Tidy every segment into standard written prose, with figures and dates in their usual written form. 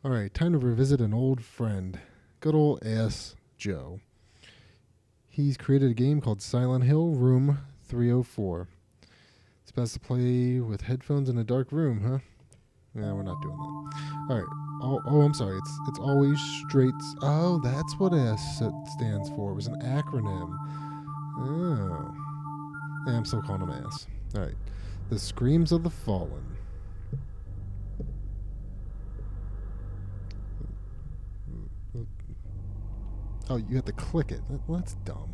All right, time to revisit an old friend. Good old ass Joe. He's created a game called Silent Hill Room 304. It's best to play with headphones in a dark room, huh? Yeah, we're not doing that. All right. I'm sorry. It's always straight. Oh, that's what stands for. It was an acronym. Oh. Yeah, I'm still calling him ass. All right. The Screams of the Fallen. Oh, you have to click it. Well, that's dumb.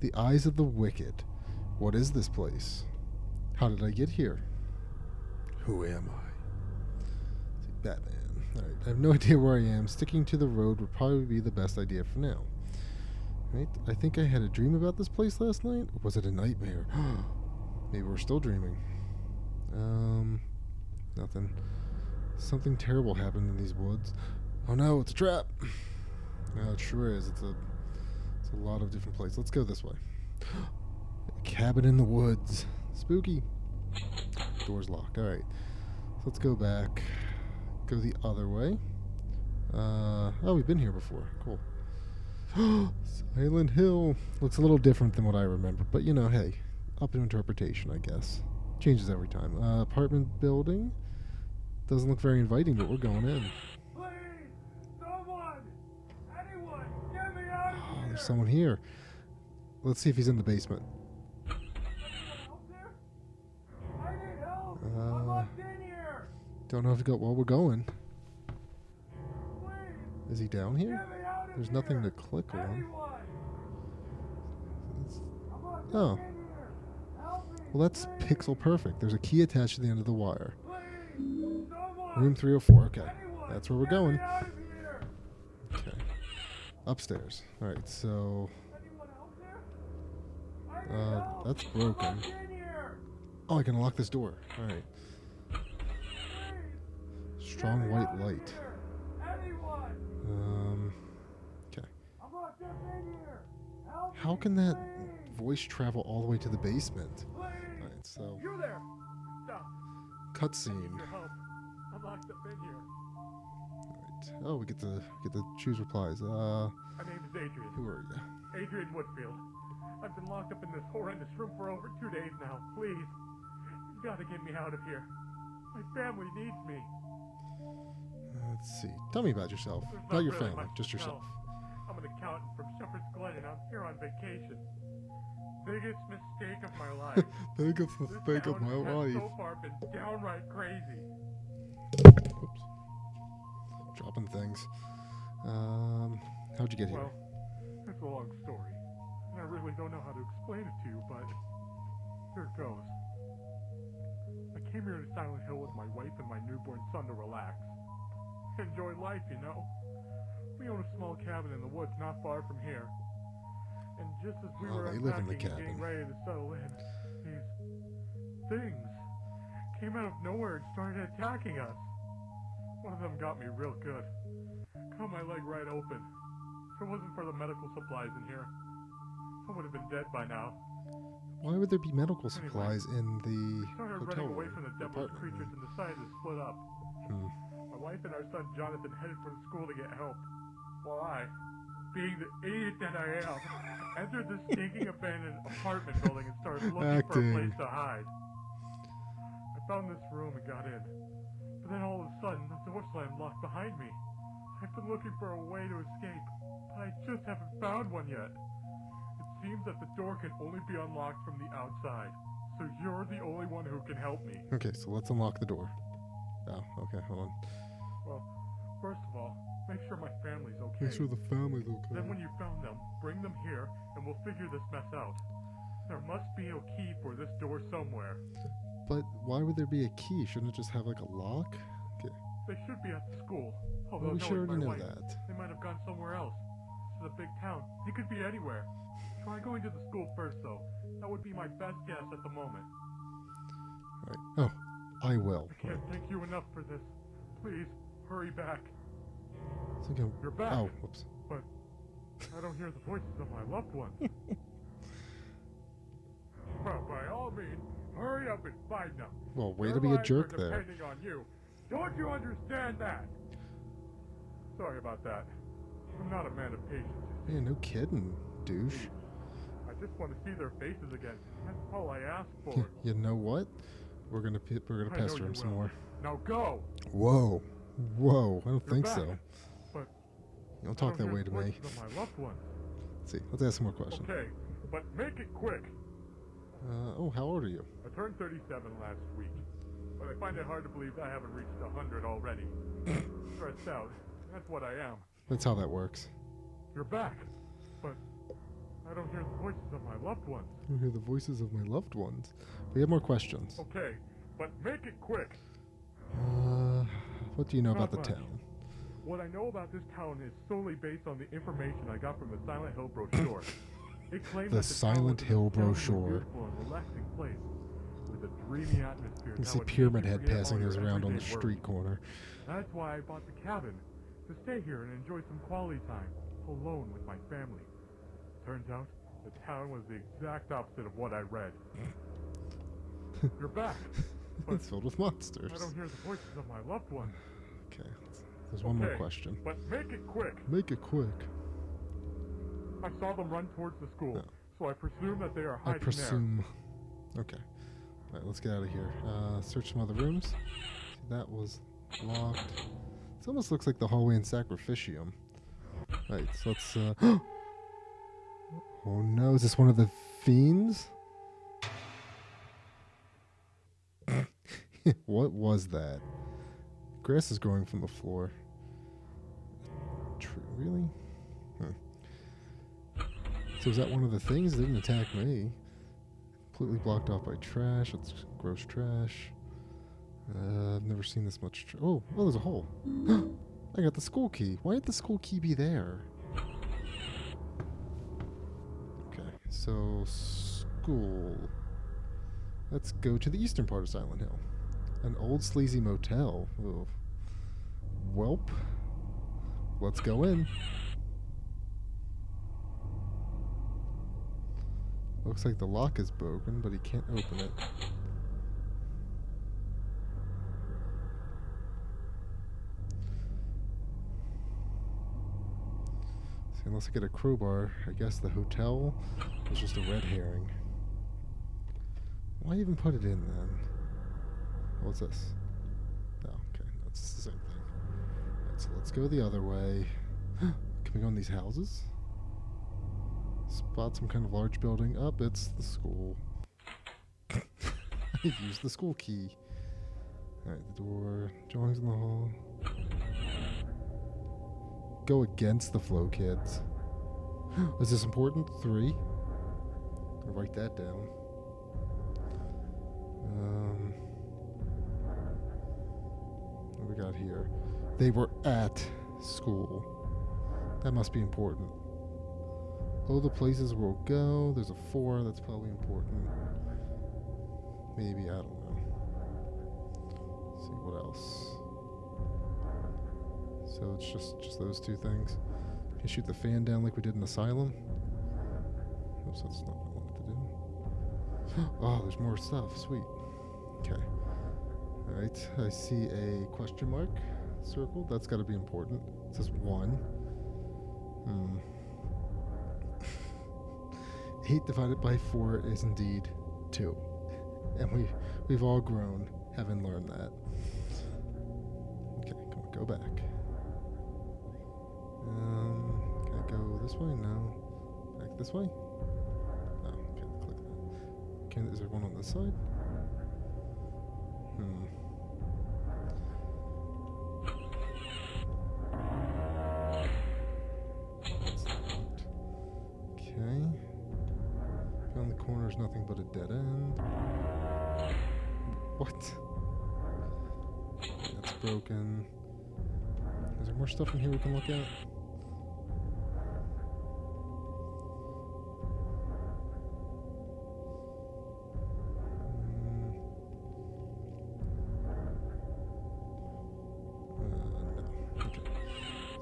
The Eyes of the Wicked. What is this place? How did I get here? Who am I? Batman. Alright, I have no idea where I am. Sticking to the road would probably be the best idea for now. Right? I think I had a dream about this place last night. Or was it a nightmare? Maybe we're still dreaming. Nothing. Something terrible happened in these woods. Oh no, it's a trap. No, it sure is. It's a lot of different places. Let's go this way. A cabin in the woods. Spooky. Door's locked. All right. So let's go back. Go the other way. Oh, we've been here before. Cool. Silent Hill. Looks a little different than what I remember, but you know, hey, up to interpretation, I guess. Changes every time. Apartment building. Doesn't look very inviting, but we're going in. Please, someone, anyone, get me out of Oh, here. there's someone here. Let's see if he's in the basement. Help there? I need help. I'm locked in here. Don't know if he got. Well, we're going. Please, Is he down here? get me out of There's here. nothing to click on. Anyone. It's- I'm locked Oh. in here. Help me. Well, that's please. pixel perfect. There's a key attached to the end of the wire. Please, someone. Room 304. Okay. Anyone, That's where we're get going. Me out of here. Okay. Upstairs. All right. So, Anyone else there? I need help. that's I'm broken. locked in here. Oh, I can unlock this door. All right. Please, Strong get me white out of light. here. Anyone. Okay. I'm locked up in here. Help How me, can that please. voice travel all the way to the basement? Please. All right. So, You there. Stop. cutscene. Your help. I'm locked up in here. Right. Oh, we get to choose replies. My name is Adrian. Who are you? Adrian Woodfield. I've been locked up in this horrendous room for over 2 days now. Please. You've got to get me out of here. My family needs me. Let's see. Tell me about yourself. There's Not your really family, much just to yourself. tell. I'm an accountant from Shepherd's Glen and I'm here on vacation. Biggest mistake of my life. Biggest This mistake of town my has life. so far been downright crazy. Oops. Dropping things. How'd you get here? Well, it's a long story, and I really don't know how to explain it to you, but here it goes. I came here to Silent Hill with my wife and my newborn son to relax. Enjoy life, you know. We own a small cabin in the woods not far from here. And just as we Oh, were they live in the unpacking and getting cabin. ready to settle in, these things came out of nowhere and started attacking us. One of them got me real good. Cut my leg right open. If it wasn't for the medical supplies in here, I would have been dead by now. Why would there be medical supplies in the I started hotel running away room? from the devil's Apartment creatures room? and decided to split up. Hmm. My wife and our son Jonathan headed for the school to get help, while I, being the idiot that I am, entered the stinking abandoned apartment building and started looking for a Acting. place to hide. I found this room and got in, but then all of a sudden the door slammed locked behind me. I've been looking for a way to escape, but I just haven't found one yet. It seems that the door can only be unlocked from the outside, so you're the only one who can help me. Okay, so let's unlock the door. Oh, okay, hold on. Well, first of all, make sure my family's okay. Make sure the family's okay. Then when you found them, bring them here, and we'll figure this mess out. There must be a key for this door somewhere. But why would there be a key? Shouldn't it just have like a lock? Okay. They should be at the school. Well, Although we should knowing already my know wife, that. they might have gone somewhere else. This is a big town. They could be anywhere. Try going to the school first, though. That would be my best guess at the moment. Right. Oh, I will. I can't thank you enough for this. Please, hurry back. It's okay. You're back. Oh, whoops. But I don't hear the voices of my loved ones. Well, by all means, hurry up and find them. Well, way Their to be a lives jerk are there. depending on you. Don't you understand that? Sorry about that. I'm not a man of patience. Yeah, no kidding, douche. Please. I just want to see their faces again. That's all I ask for. You know what? We're gonna I know pester you him some will. more. Now go! Whoa, whoa! I don't You're think back, so. but You don't I talk don't that hear way the to me. voices of my loved ones. Let's see. Let's ask some more questions. Okay, but make it quick. Oh, how old are you? I turned 37 last week, but I find it hard to believe I haven't reached 100 already. Stressed out. That's what I am. That's how that works. You're back, but I don't hear the voices of my loved ones. You hear the voices of my loved ones. We have more questions. Okay, but make it quick. What do you know about Not the much. town? What I know about this town is solely based on the information I got from the Silent Hill brochure. It claimed The that the town Silent was an Hill astoundingly brochure. beautiful and relaxing place with a dreamy atmosphere. You that see would make Pyramid you Head forget passing all us your around on the everyday street worries. corner. That's why I bought the cabin, to stay here and enjoy some quality time, alone with my family. Turns out, the town was the exact opposite of what I read. You're back, but It's filled with monsters. I don't hear the voices of my loved ones. Okay, there's one more Okay, question. But make it quick. Make it quick. I saw them run towards the school, No. so I presume that they are I hiding presume. Okay. Alright, let's get out of here. Search some other rooms. See, that was locked. This almost looks like the hallway in Sacrificium. Right, so let's, Oh no, is this one of the fiends? What was that? Grass is growing from the floor. Really? So is that one of the things? It didn't attack me. Completely blocked off by trash. It's gross trash. I've never seen this much. Oh, there's a hole. I got the school key. Why did the school key be there? Okay, so school. Let's go to the eastern part of Silent Hill. An old sleazy motel. Ooh. Welp. Let's go in. Looks like the lock is broken, but he can't open it. So unless I get a crowbar, I guess the hotel was just a red herring. Why even put it in then? What's this? Oh, okay, that's the same thing. Alright, so let's go the other way. Can we go in these houses? Spot some kind of large building. Up, it's the school. I used the school key. Alright, the door. Drawings in the hall. Go against the flow, kids. Is this important? 3. I'll write that down. What we got here? They were at school. That must be important. Oh, the places we'll go. There's a 4. That's probably important. Maybe, I don't know. Let's see what else. So it's just those 2 things. Can you shoot the fan down like we did in Asylum? Oops, that's not what I wanted to do. Oh, there's more stuff. Sweet. Okay. Alright, I see a question mark circled. That's got to be important. It says 1. 8 divided by 4 is indeed 2. And we've all grown, having learned that. Okay, come on, go back. Can I go this way? No. Back this way? No, can't click that. Is there one on this side? That's locked. Okay. Around the corner is nothing but a dead end. What? That's broken. Is there more stuff in here we can look at? No. Okay.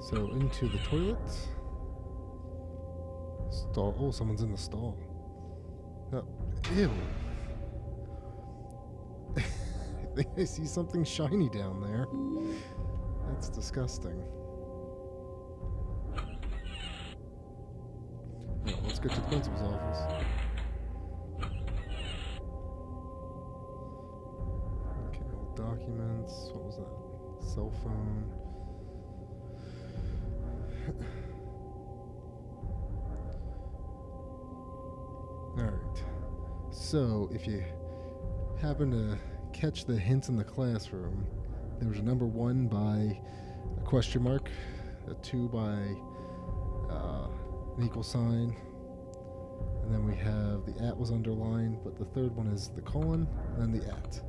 So into the toilet. Stall. Oh, someone's in the stall. Oh, ew. I think I see something shiny down there. That's disgusting. go to the principal's office. Okay, old documents. What was that? Cell phone. Alright. So, if you happen to catch the hints in the classroom, there was a number 1 by a question mark, a 2 by an equal sign, and then we have the at was underlined, but the third one is the colon, and then the at.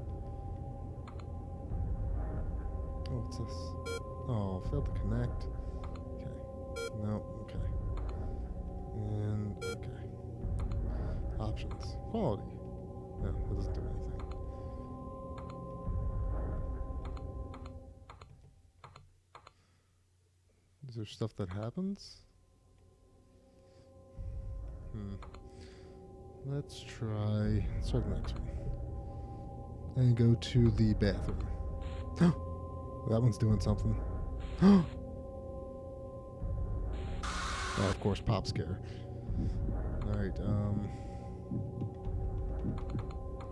Oh, what's this? Oh, failed to connect. Okay. No, okay. And, okay. Options. Quality. No, that doesn't do anything. Is there stuff that happens? Let's try the next one. And go to the bathroom. That one's doing something. Oh, of course, pop scare. Alright,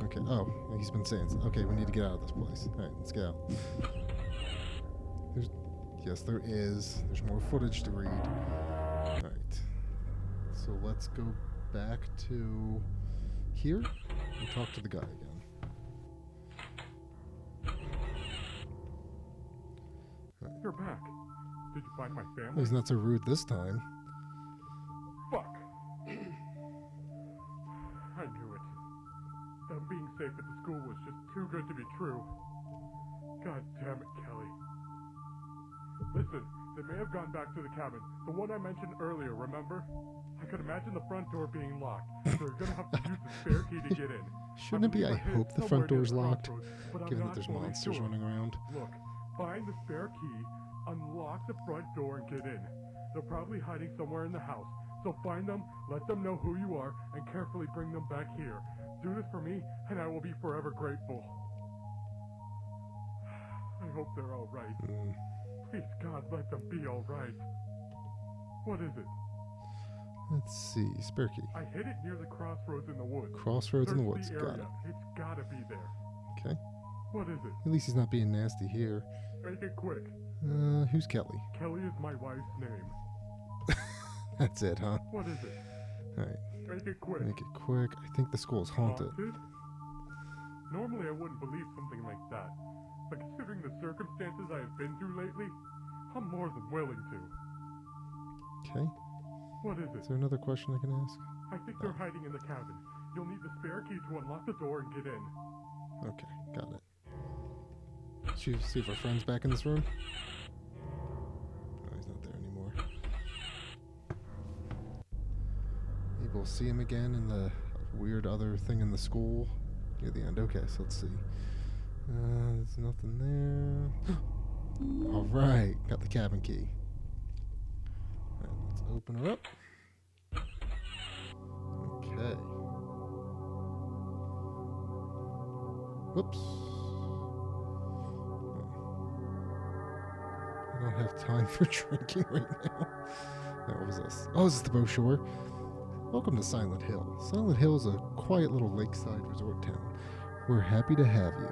okay, oh, he's been saying so. Okay, we need to get out of this place. Alright, let's get out. Yes, there is. There's more footage to read. Alright. So let's go back to here and talk to the guy again. Right. You're back. Did you find my family? He's not so rude this time. Fuck. I knew it. Them being safe at the school was just too good to be true. God damn it, Kelly. Listen, they may have gone back to the cabin. The one I mentioned earlier, remember? I could imagine the front door being locked, so you're gonna have to use the spare key to get in. Shouldn't it be, I hope the front door's locked, given that there's fully monsters sure. running around? Look, find the spare key, unlock the front door, and get in. They're probably hiding somewhere in the house. So find them, let them know who you are, and carefully bring them back here. Do this for me, and I will be forever grateful. I hope they're all right. Please, God, let them be all right. What is it? Let's see, spare key. I hid it near the crossroads in the woods. Crossroads in the woods, Search got area. it. It's gotta be there. Okay. What is it? At least he's not being nasty here. Make it quick. Who's Kelly? Kelly is my wife's name. That's it, huh? What is it? Alright, Make it quick. make it quick. I think the school's haunted. Normally I wouldn't believe something like that, but considering the circumstances I have been through lately, I'm more than willing to. Okay. What is it? Is there another question I can ask? I think they're hiding in the cabin. You'll need the spare key to unlock the door and get in. Okay, got it. Should we see if our friend's back in this room? Oh, he's not there anymore. Maybe we'll see him again in the weird other thing in the school near the end. Okay, so let's see. There's nothing there. Alright, got the cabin key. Alright, let's open her up. Okay. Whoops. I don't have time for drinking right now. Now, what was this? Oh, is this the brochure? Welcome to Silent Hill. Silent Hill is a quiet little lakeside resort town. We're happy to have you.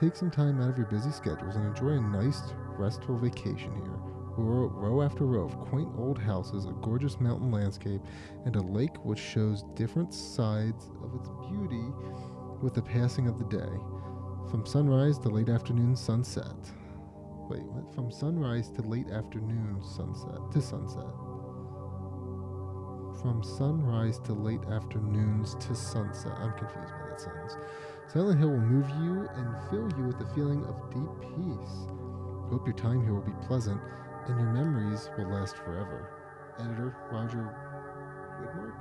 Take some time out of your busy schedules and enjoy a nice, restful vacation here. Row after row of quaint old houses, a gorgeous mountain landscape, and a lake which shows different sides of its beauty with the passing of the day. From sunrise to late afternoon sunset. Wait, what? From sunrise to late afternoon sunset. From sunrise to late afternoons to sunset. I'm confused by that sentence. Silent Hill will move you and fill you with a feeling of deep peace. Hope your time here will be pleasant and your memories will last forever. Editor Roger Widmark?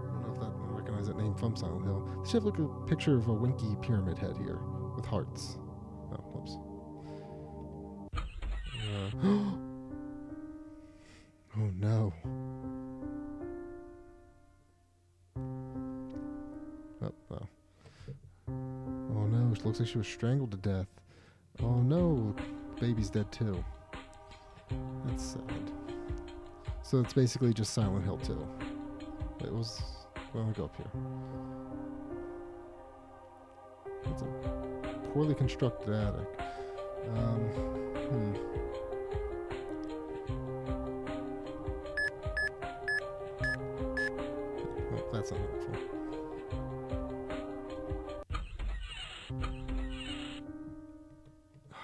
I don't know if I recognize that name from Silent Hill. They should have like a picture of a winky pyramid head here with hearts. Oh, whoops. Oh no. Oh. Oh no, it looks like she was strangled to death. Oh no, the baby's dead too. That's sad. So it's basically just Silent Hill 2. It was. Well, let me go up here. It's a poorly constructed attic. Oh, that's not helpful.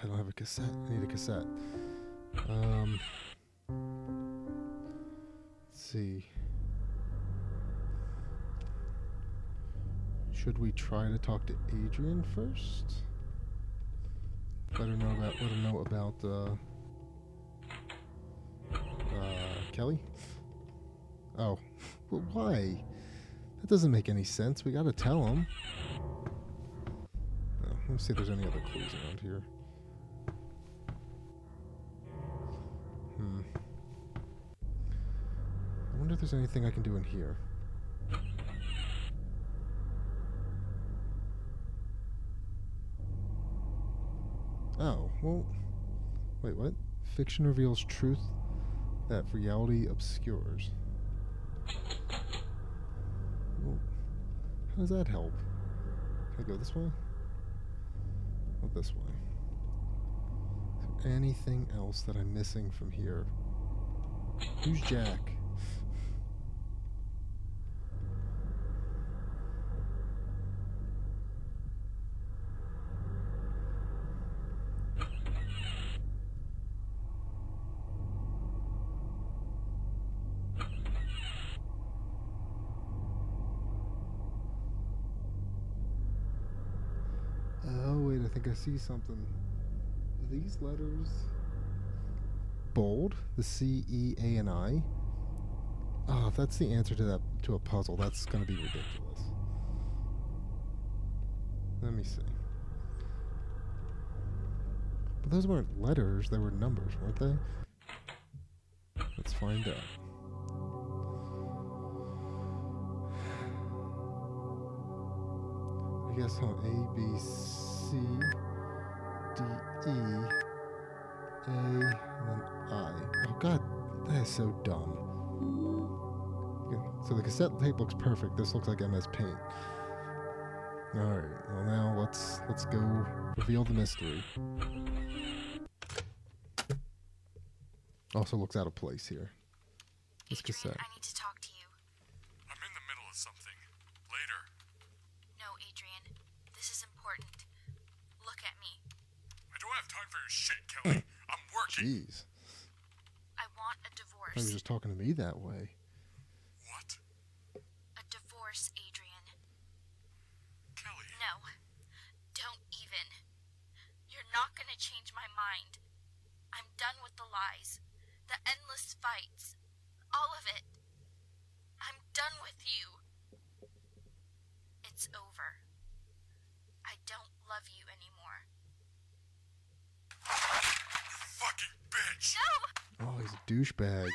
I don't have a cassette. I need a cassette. Let's see. Should we try to talk to Adrian first? Let her know about Kelly? Oh. Well, why? That doesn't make any sense. We gotta tell him. Oh, let me see if there's any other clues around here. I wonder if there's anything I can do in here. Oh, well... Wait, what? Fiction reveals truth that reality obscures. Well, how does that help? Can I go this way? Or this way? Is there anything else that I'm missing from here? Who's Jack? Oh, wait, I think I see something. Are these letters bold? The C, E, A, and I? Oh, if that's the answer to a puzzle, that's going to be ridiculous. Let me see. But those weren't letters, they were numbers, weren't they? Let's find out. I guess, A, B, C, D, E, A, and then I. Oh, God, that is so dumb. Okay, so the cassette tape looks perfect. This looks like MS Paint. Alright, well now let's go reveal the mystery. Also looks out of place here. This Adrian, cassette. I need to talk to you. I'm in the middle of something. Later. No, Adrian. This is important. Look at me. I don't have time for your shit, Kelly. I'm working. Jeez. I want a I was divorce. just talking to me that way. What? A divorce, Adrian. Kelly. No. Don't even. You're not gonna change my mind. I'm done with the lies. The endless fights. All of it. I'm done with you. It's over. I don't love you anymore. You fucking bitch! No! Oh, he's a douchebag.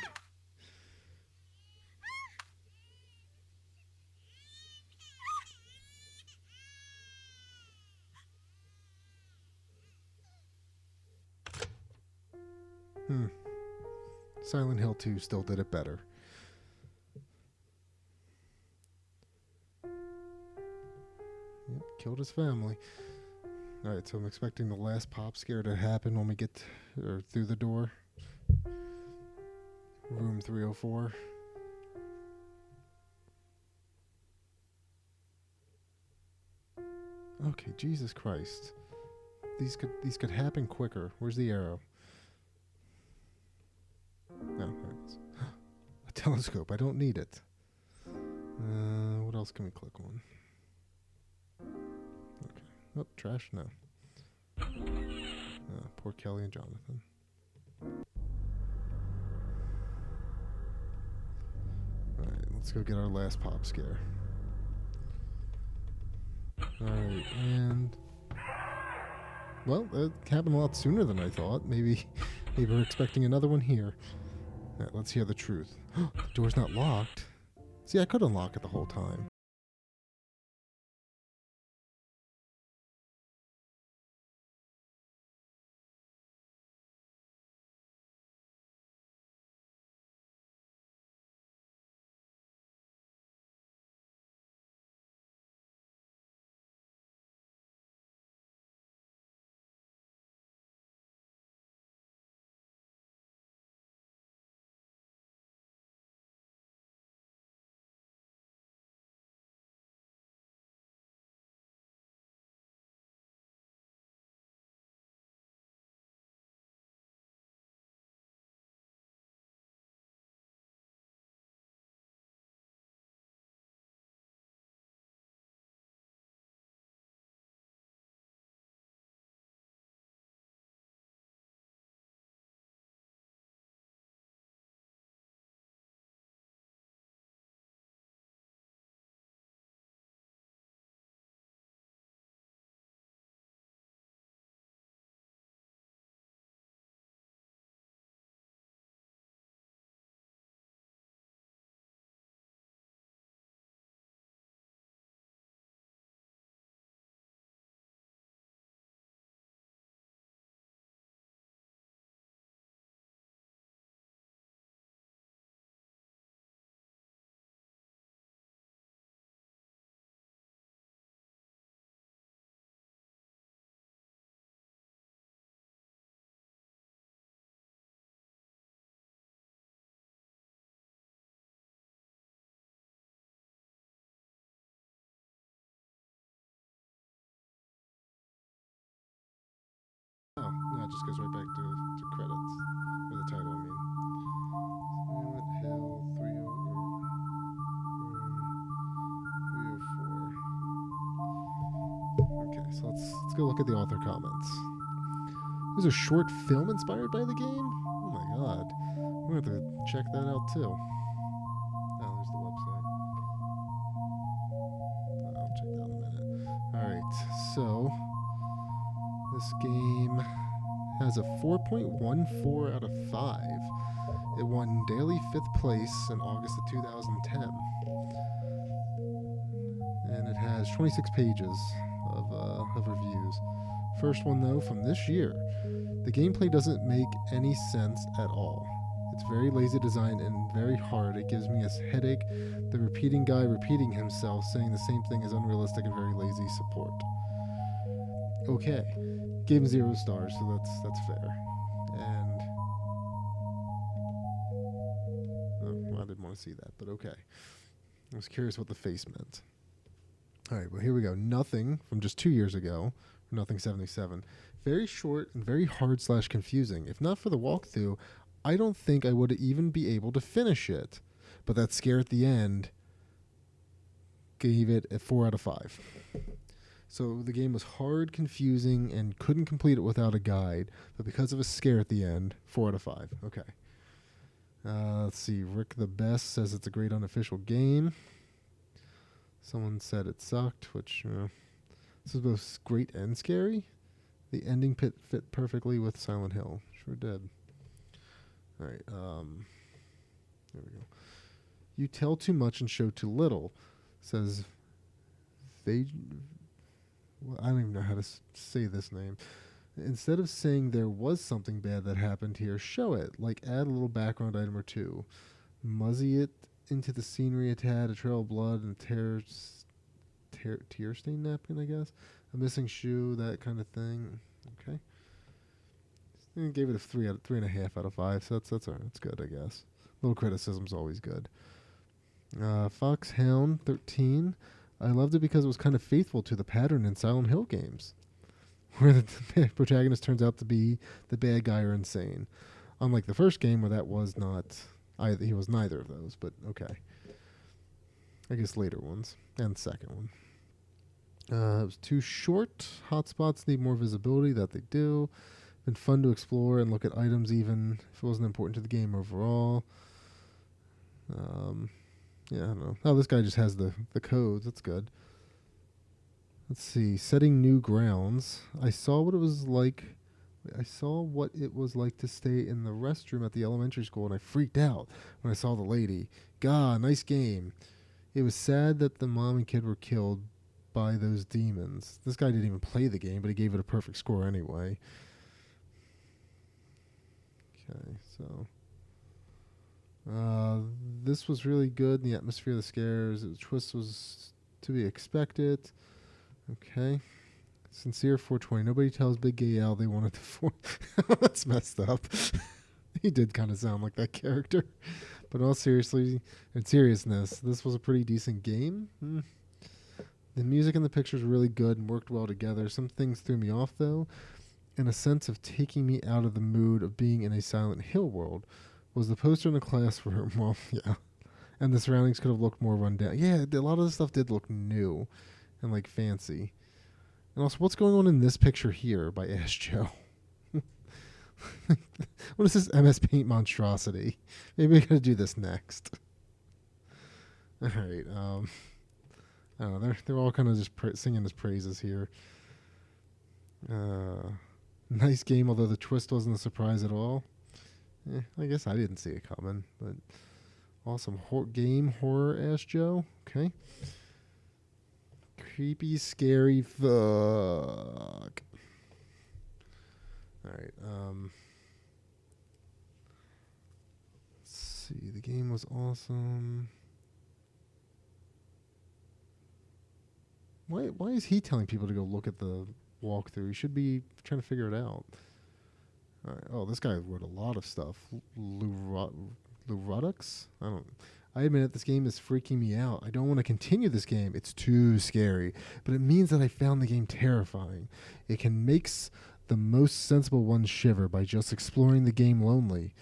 Silent Hill 2 still did it better. Yep, killed his family. Alright, so I'm expecting the last pop scare to happen when we get through the door. Room 304. Okay, Jesus Christ. These could happen quicker. Where's the arrow? No, there it is. A telescope. I don't need it. What else can we click on? Okay. Oh, trash? No. Poor Kelly and Jonathan. Alright, let's go get our last pop scare. Alright, and... Well, that happened a lot sooner than I thought. Maybe we're expecting another one here. Alright, let's hear the truth. The door's not locked. See, I could unlock it the whole time. just goes right back to credits. Or the title, I mean. Silent Hill 304. Okay, so let's go look at the author comments. There's a short film inspired by the game? Oh my god. I'm going to have to check that out too. Oh, there's the website. I'll check that in a minute. Alright, so this game has a 4.14 out of 5. It won daily 5th place in August of 2010. And it has 26 pages of reviews. First one, though, from this year. The gameplay doesn't make any sense at all. It's very lazy design and very hard. It gives me a headache. The repeating guy repeating himself, saying the same thing is unrealistic and very lazy support. Okay. Gave him 0 stars, so that's fair. And well, I didn't want to see that, but okay. I was curious what the face meant. All right, well, here we go. Nothing from just 2 years ago. Nothing 77. Very short and very hard / confusing. If not for the walkthrough, I don't think I would even be able to finish it. But that scare at the end gave it a 4 out of 5. So the game was hard, confusing, and couldn't complete it without a guide. But because of a scare at the end, 4 out of 5. Okay. Let's see. Rick the Best says it's a great unofficial game. Someone said it sucked, which this was both great and scary. The ending fit perfectly with Silent Hill. Sure did. All right. There we go. You tell too much and show too little, says they. Well, I don't even know how to say this name. Instead of saying there was something bad that happened here, show it. Like add a little background item or two. Muzzy it into the scenery a tad, a trail of blood, and tear stained napkin, I guess. A missing shoe, that kind of thing. Okay. And gave it a 3.5 out of 5. So that's all right. That's good, I guess. Little criticism's always good. Foxhound 13. I loved it because it was kind of faithful to the pattern in Silent Hill games, where the protagonist turns out to be the bad guy or insane. Unlike the first game, where that was not either. He was neither of those, but okay. I guess later ones and the second one. It was too short. Hotspots need more visibility. That they do. Been fun to explore and look at items, even if it wasn't important to the game overall. Yeah, I don't know. Oh, this guy just has the codes. That's good. Let's see. Setting new grounds. I saw what it was like to stay in the restroom at the elementary school, and I freaked out when I saw the lady. God, nice game. It was sad that the mom and kid were killed by those demons. This guy didn't even play the game, but he gave it a perfect score anyway. Okay, so this was really good. The atmosphere of the scares, the twist was to be expected. Okay. Sincere 420. Nobody tells Big Gay Al they wanted to That's messed up. He did kind of sound like that character. But in all seriousness, this was a pretty decent game. The music and the pictures were really good and worked well together. Some things threw me off, though, in a sense of taking me out of the mood of being in a Silent Hill world. Was the poster in the classroom? Well, yeah. And the surroundings could have looked more run down. Yeah, a lot of the stuff did look new and, like, fancy. And also, what's going on in this picture here by Ash Joe? What is this MS Paint monstrosity? Maybe we gotta do this next. All right. I don't know. They're all kind of just singing his praises here. Nice game, although the twist wasn't a surprise at all. I guess I didn't see it coming, but awesome horror Ash Joe. Okay. Creepy, scary, fuck. All right. Let's see. The game was awesome. Why is he telling people to go look at the walkthrough? He should be trying to figure it out. All right. Oh, this guy wrote a lot of stuff. Ludux? I admit this game is freaking me out. I don't want to continue this game. It's too scary. But it means that I found the game terrifying. It can makes the most sensible ones shiver by just exploring the game lonely,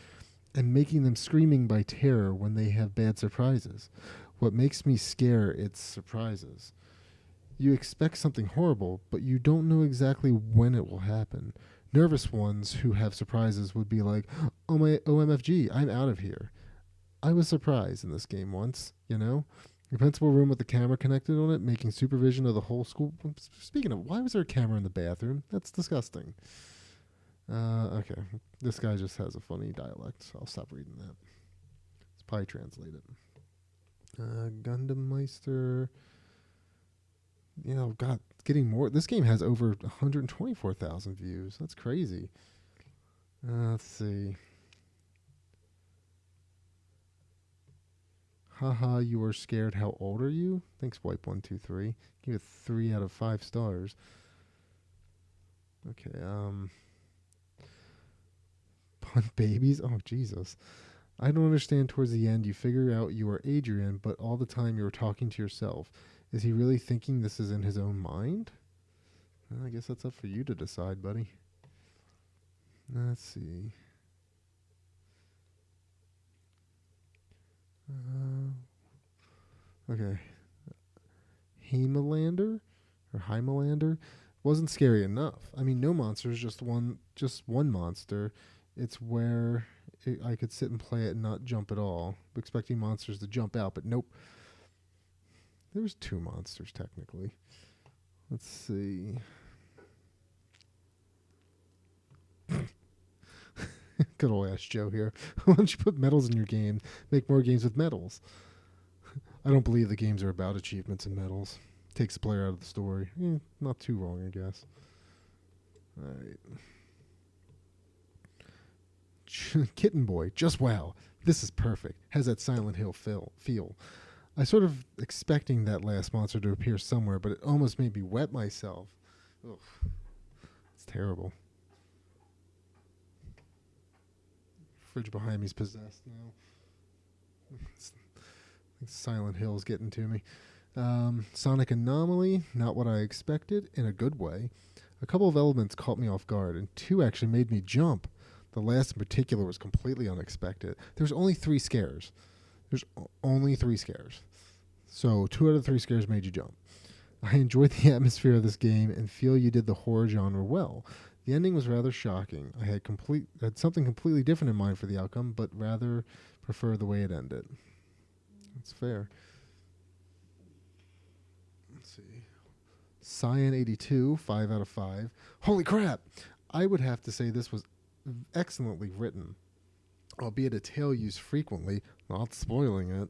and making them screaming by terror when they have bad surprises. What makes me scare its surprises. You expect something horrible, but you don't know exactly when it will happen. Nervous ones who have surprises would be like, "Oh my OMFG, I'm out of here." I was surprised in this game once, you know? A principal room with the camera connected on it, making supervision of the whole school. Speaking of, why was there a camera in the bathroom? That's disgusting. Okay. This guy just has a funny dialect, so I'll stop reading that. Let's probably translate it. Gundam Meister. God, getting more. This game has over 124,000 views. That's crazy. Let's see. Haha, you were scared. How old are you? Thanks, Wipe123. Give it 3 out of 5 stars. Okay, Punt babies? Oh, Jesus. I don't understand. Towards the end, you figure out you are Adrian, but all the time you're talking to yourself. Is he really thinking this is in his own mind? Well, I guess that's up for you to decide, buddy. Let's see. Okay. Himalander or Himalander wasn't scary enough. I mean, no monsters, just one monster. It's where I could sit and play it and not jump at all, expecting monsters to jump out, but nope. There's 2 monsters technically. Let's see. Good old ass Joe here. Why don't you put medals in your game? Make more games with medals. I don't believe the games are about achievements and medals. Takes the player out of the story. Not too wrong, I guess. Alright. Kitten Boy. Just wow. This is perfect. Has that Silent Hill feel. I sort of expecting that last monster to appear somewhere, but it almost made me wet myself. Ugh. It's terrible. Fridge behind me is possessed now. Silent Hill's getting to me. Sonic Anomaly, not what I expected, in a good way. A couple of elements caught me off guard, and 2 actually made me jump. The last in particular was completely unexpected. There's only 3 scares. So 2 out of 3 scares made you jump. I enjoyed the atmosphere of this game and feel you did the horror genre well. The ending was rather shocking. I had something completely different in mind for the outcome, but rather prefer the way it ended. That's fair. Let's see. Cyan82, 5 out of 5. Holy crap! I would have to say this was excellently written, albeit a tale used frequently, not spoiling it.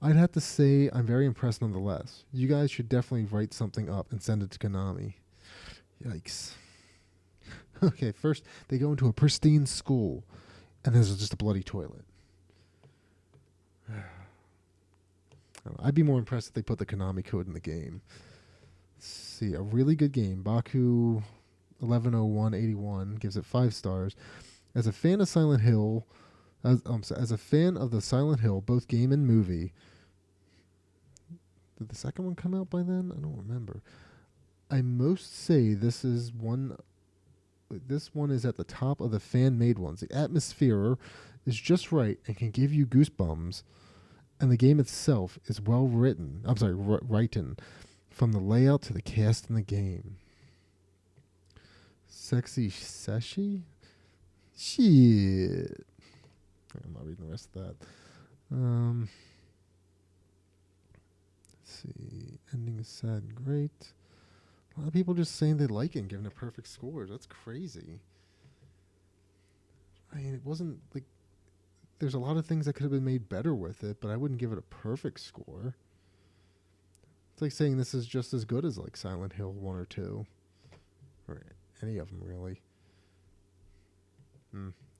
I'd have to say I'm very impressed nonetheless. You guys should definitely write something up and send it to Konami. Yikes. Okay, first they go into a pristine school, and there's just a bloody toilet. I'd be more impressed if they put the Konami code in the game. Let's see, a really good game. Baku 110181 gives it 5 stars. As a fan of Silent Hill, as a fan of the Silent Hill, both game and movie. Did the second one come out by then? I don't remember. I most say this one is at the top of the fan-made ones. The atmosphere is just right and can give you goosebumps. And the game itself is well written. I'm sorry, written. From the layout to the cast in the game. Sexy Seshi? Shit. I'm not reading the rest of that. Let's see. Ending is sad and great. A lot of people just saying they like it and giving it perfect scores. That's crazy. I mean, it wasn't like... There's a lot of things that could have been made better with it, but I wouldn't give it a perfect score. It's like saying this is just as good as like Silent Hill 1 or 2. Or any of them, really.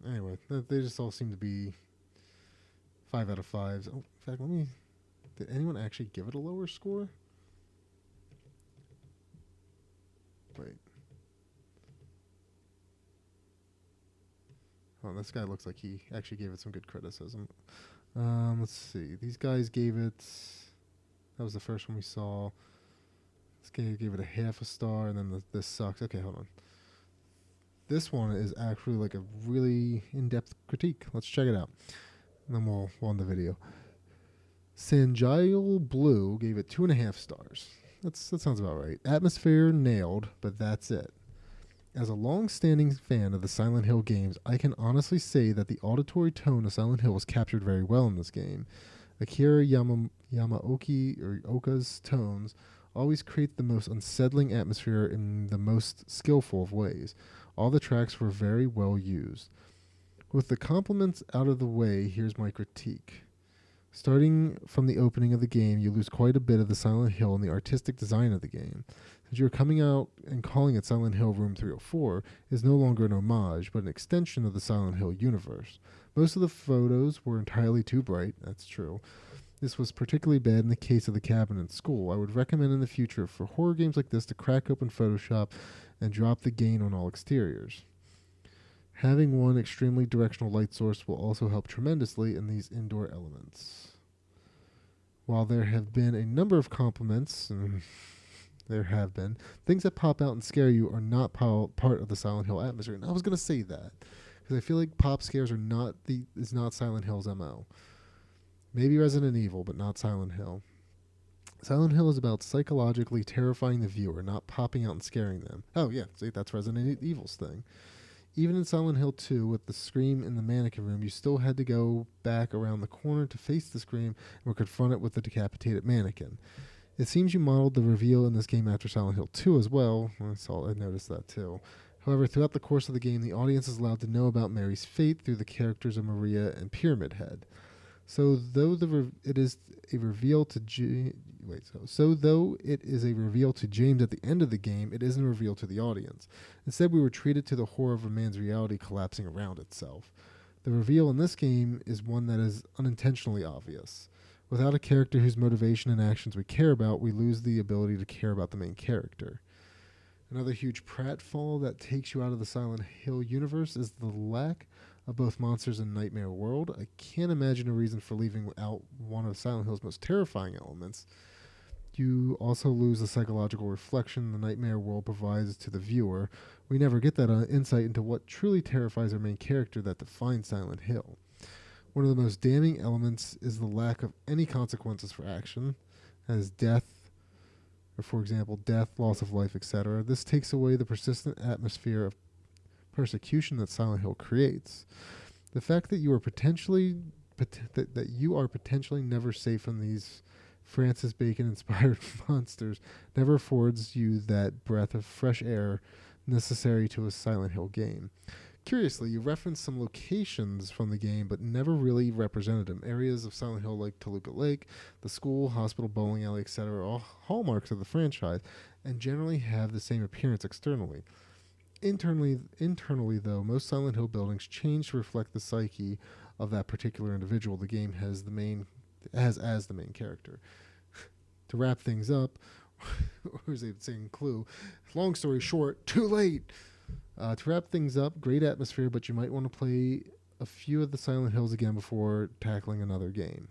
Anyway, they just all seem to be 5 out of 5s. Oh, in fact, did anyone actually give it a lower score? Wait. Oh, this guy looks like he actually gave it some good criticism. Let's see. These guys gave it... That was the first one we saw. This guy gave it a half a star, and then this sucks. Okay, hold on. This one is actually like a really in-depth critique. Let's check it out. And then we'll end the video. Sanjail Blue gave it 2.5 stars. That sounds about right. Atmosphere nailed, but that's it. As a long-standing fan of the Silent Hill games, I can honestly say that the auditory tone of Silent Hill was captured very well in this game. Akira Yamaoki or Oka's tones always create the most unsettling atmosphere in the most skillful of ways. All the tracks were very well used. With the compliments out of the way, here's my critique. Starting from the opening of the game, you lose quite a bit of the Silent Hill and the artistic design of the game. Since you're coming out and calling it Silent Hill Room 304, is no longer an homage, but an extension of the Silent Hill universe. Most of the photos were entirely too bright, that's true. This was particularly bad in the case of the cabin in school. I would recommend in the future for horror games like this to crack open Photoshop and drop the gain on all exteriors. Having one extremely directional light source will also help tremendously in these indoor elements. While there have been a number of compliments, there have been, things that pop out and scare you are not part of the Silent Hill atmosphere. And I was going to say that, because I feel like pop scares are is not Silent Hill's MO. Maybe Resident Evil, but not Silent Hill. Silent Hill is about psychologically terrifying the viewer, not popping out and scaring them. Oh yeah, see, that's Resident Evil's thing. Even in Silent Hill 2, with the scream in the mannequin room, you still had to go back around the corner to face the scream and were confronted with the decapitated mannequin. It seems you modeled the reveal in this game after Silent Hill 2 as well. I noticed that too. However, throughout the course of the game, the audience is allowed to know about Mary's fate through the characters of Maria and Pyramid Head. So though it is a reveal to James at the end of the game, it isn't a reveal to the audience. Instead, we were treated to the horror of a man's reality collapsing around itself. The reveal in this game is one that is unintentionally obvious. Without a character whose motivation and actions we care about, we lose the ability to care about the main character. Another huge pratfall that takes you out of the Silent Hill universe is the lack of both monsters and Nightmare World. I can't imagine a reason for leaving out one of Silent Hill's most terrifying elements. You also lose the psychological reflection the Nightmare World provides to the viewer. We never get that insight into what truly terrifies our main character that defines Silent Hill. One of the most damning elements is the lack of any consequences for action, as death, or for example, death, loss of life, etc. This takes away the persistent atmosphere of persecution that Silent Hill creates. The fact that you are potentially never safe from these Francis Bacon-inspired monsters never affords you that breath of fresh air necessary to a Silent Hill game. Curiously, you reference some locations from the game, but never really represented them. Areas of Silent Hill like Toluca Lake, the school, hospital, bowling alley, etc. are all hallmarks of the franchise and generally have the same appearance externally. Internally, though, most Silent Hill buildings change to reflect the psyche of that particular individual the game has as the main character. To wrap things up, or as they'd say in Clue, long story short, too late. To wrap things up, great atmosphere, but you might want to play a few of the Silent Hills again before tackling another game.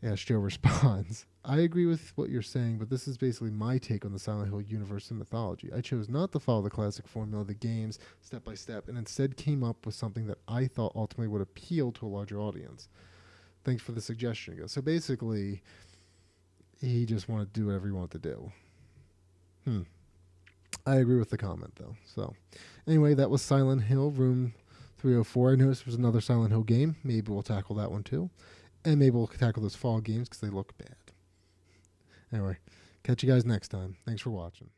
Ash Joe responds, I agree with what you're saying, but this is basically my take on the Silent Hill universe and mythology. I chose not to follow the classic formula of the games step by step, and instead came up with something that I thought ultimately would appeal to a larger audience. Thanks for the suggestion. So basically, he just wanted to do whatever he wanted to do. I agree with the comment, though. So, anyway, that was Silent Hill Room 304. I noticed there was another Silent Hill game. Maybe we'll tackle that one, too. And maybe we'll tackle those fall games because they look bad. Anyway, catch you guys next time. Thanks for watching.